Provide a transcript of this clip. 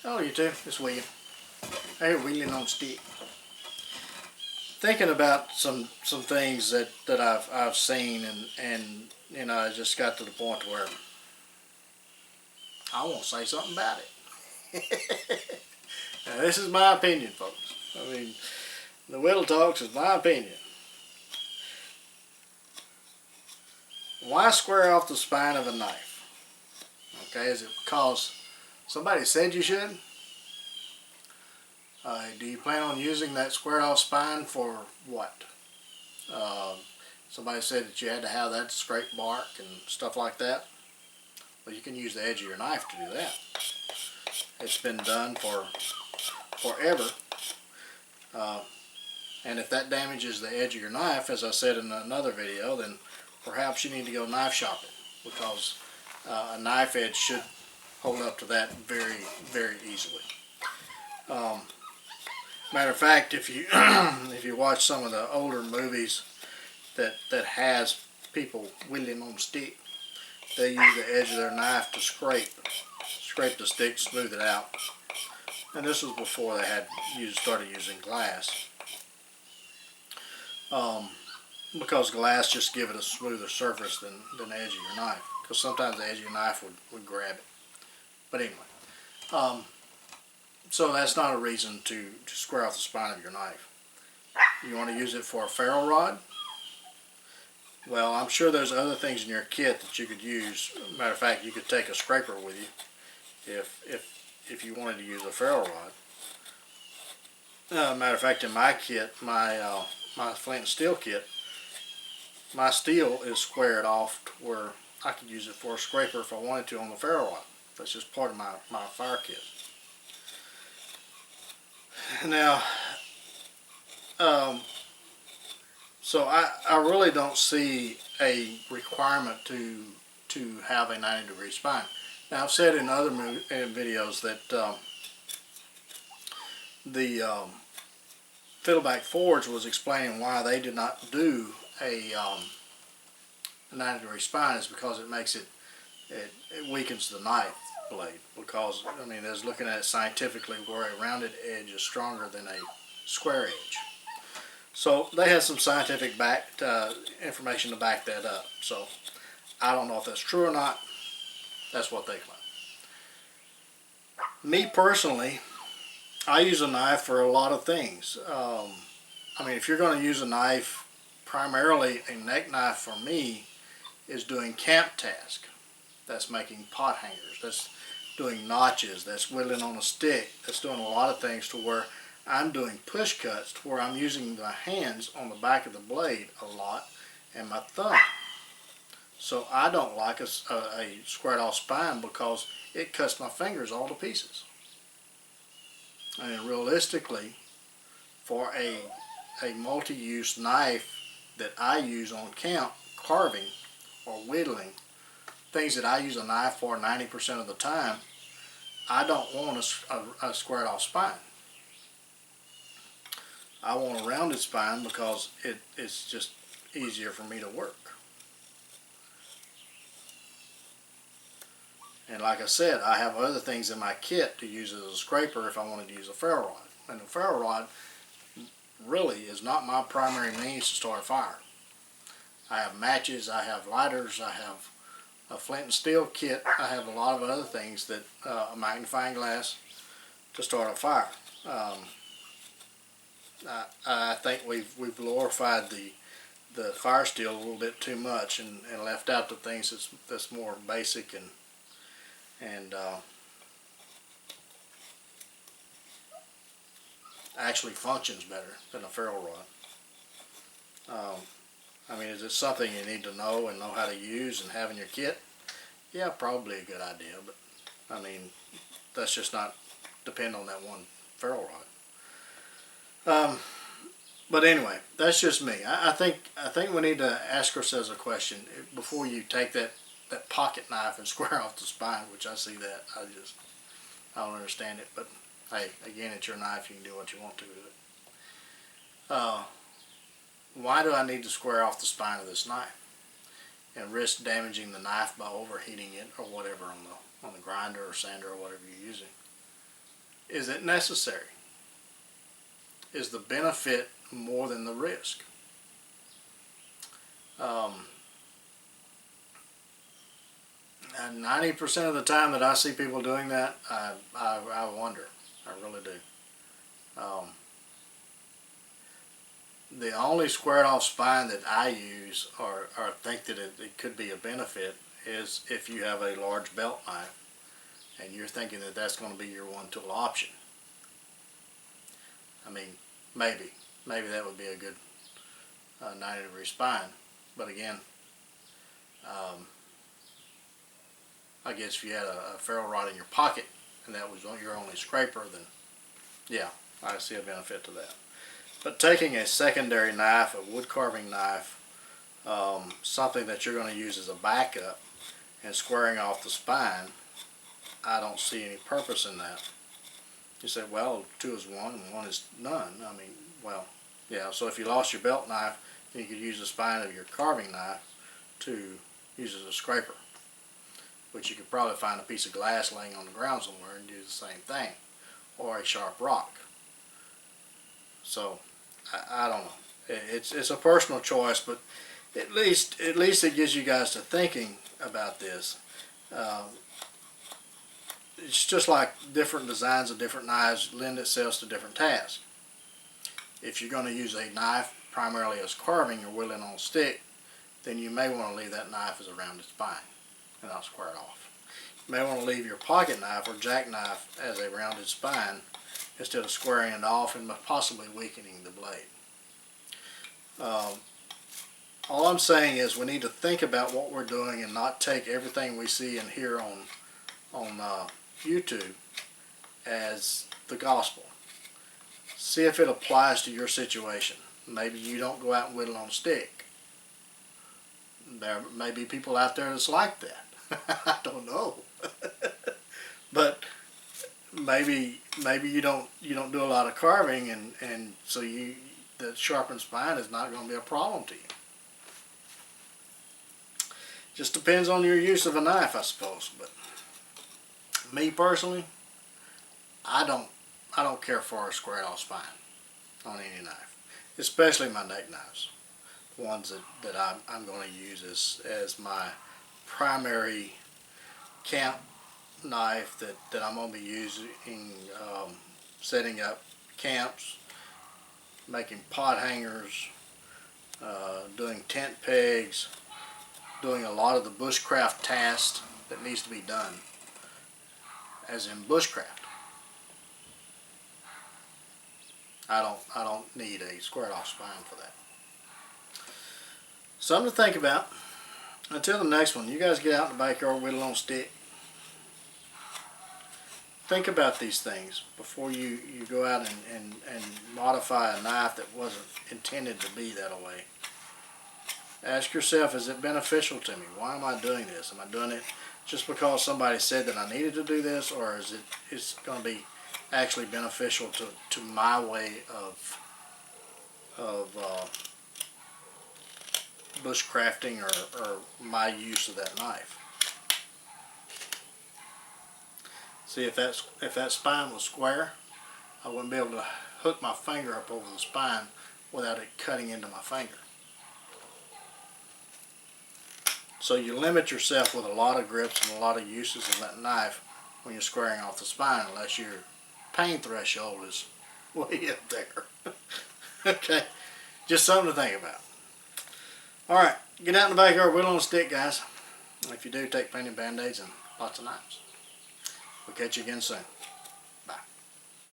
Hello YouTube, it's William. Hey, Wheeling on Stick. Thinking about some things that I've seen and you know I just got to the point where I want to say something about it. Now, this is my opinion, folks. I mean, the Whittle Talks is my opinion. Why square off the spine of a knife? Okay, is it because somebody said you should? Do you plan on using that squared off spine for what? Uh, Somebody said that you had to have that to scrape bark and stuff like that. Well, you can use the edge of your knife to do that. It's been done for forever. And if that damages the edge of your knife, as I said in another video, then perhaps you need to go knife shopping, because a knife edge should hold up to that very, very easily. Matter of fact, if you if you watch some of the older movies that has people whittling on a stick, they use the edge of their knife to scrape the stick, smooth it out. And this was before they had started using glass, because glass just give it a smoother surface than the edge of your knife. Because sometimes the edge of your knife would grab it. But anyway, so that's not a reason to square off the spine of your knife. You want to use it for a ferro rod? Well, I'm sure there's other things in your kit that you could use. Matter of fact, you could take a scraper with you if you wanted to use a ferro rod. Matter of fact, in my kit, my flint and steel kit, my steel is squared off to where I could use it for a scraper if I wanted to on the ferro rod. That's just part of my fire kit. Now, so I really don't see a requirement to have a 90-degree spine. Now, I've said in other videos that the Fiddleback Forge was explaining why they did not do a 90-degree spine is because it makes it weakens the knife blade. Because I mean, there's looking at it scientifically, where a rounded edge is stronger than a square edge. So they had some scientific information to back that up. So I don't know if that's true or not. That's what they claim. Me personally, I use a knife for a lot of things. I mean, if you're going to use a knife, primarily a neck knife for me is doing camp task. That's making pot hangers. That's doing notches. That's whittling on a stick. That's doing a lot of things to where I'm doing push cuts to where I'm using my hands on the back of the blade a lot and my thumb. So I don't like a squared off spine because it cuts my fingers all to pieces. And realistically, for a multi-use knife that I use on camp, carving or whittling, things that I use a knife for 90% of the time, I don't want a squared off spine. I want a rounded spine because it's just easier for me to work. And like I said, I have other things in my kit to use as a scraper if I wanted to use a ferro rod. And the ferro rod really is not my primary means to start a fire. I have matches, I have lighters, I have a flint and steel kit, I have a lot of other things that a magnifying glass to start a fire. I think we've glorified the fire steel a little bit too much and left out the things that's more basic and actually functions better than a ferro rod. I mean, is it something you need to know and know how to use and have in your kit? Yeah, probably a good idea, but I mean, that's just not depend on that one ferro rod. But anyway, that's just me. I think we need to ask ourselves a question before you take that pocket knife and square off the spine, which I see that. I don't understand it, but hey, again, it's your knife. You can do what you want to with it. Why do I need to square off the spine of this knife and risk damaging the knife by overheating it or whatever on the grinder or sander or whatever you're using? Is it necessary? Is the benefit more than the risk? And 90% of the time that I see people doing that, I wonder. I really do. The only squared off spine that I use or think that it could be a benefit is if you have a large belt knife and you're thinking that that's going to be your one tool option. I mean, maybe that would be a good 90-degree spine. But again, I guess if you had a ferrule rod in your pocket and that was your only scraper, then yeah, I see a benefit to that. But taking a secondary knife, a wood carving knife, something that you're going to use as a backup, and squaring off the spine, I don't see any purpose in that. You say, well, 2 is 1 and 1 is none. I mean, well, yeah, so if you lost your belt knife, then you could use the spine of your carving knife to use as a scraper, which you could probably find a piece of glass laying on the ground somewhere and do the same thing, or a sharp rock. So I don't know. It's a personal choice, but at least it gives you guys to thinking about this. It's just like different designs of different knives lend itself to different tasks. If you're going to use a knife primarily as carving or whittling on a stick, then you may want to leave that knife as a rounded spine and not square it off. You may want to leave your pocket knife or jackknife as a rounded spine instead of squaring it off and possibly weakening the blade. All I'm saying is we need to think about what we're doing and not take everything we see and hear on YouTube as the gospel. See if it applies to your situation. Maybe you don't go out and whittle on a stick. There may be people out there that's like that. I don't know. But maybe you don't do a lot of carving, and so the sharpened spine is not going to be a problem to you. Just depends on your use of a knife, I suppose. But me personally, I don't care for a squared off spine on any knife, especially my neck knives, the ones that I'm going to use as my primary camp knife that I'm going to be using, setting up camps, making pot hangers, doing tent pegs, doing a lot of the bushcraft tasks that needs to be done, as in bushcraft. I don't need a squared off spine for that. Something to think about. Until the next one, you guys get out in the backyard, whittle on a stick. Think about these things before you go out and modify a knife that wasn't intended to be that way. Ask yourself, is it beneficial to me? Why am I doing this? Am I doing it just because somebody said that I needed to do this, or is it's going to be actually beneficial to my way of bushcrafting or my use of that knife? See, if that spine was square, I wouldn't be able to hook my finger up over the spine without it cutting into my finger. So you limit yourself with a lot of grips and a lot of uses of that knife when you're squaring off the spine, unless your pain threshold is way up there. Okay, just something to think about. Alright, get out in the backyard, whittle on a stick, guys. If you do, take plenty of Band-Aids and lots of knives. We'll catch you again soon.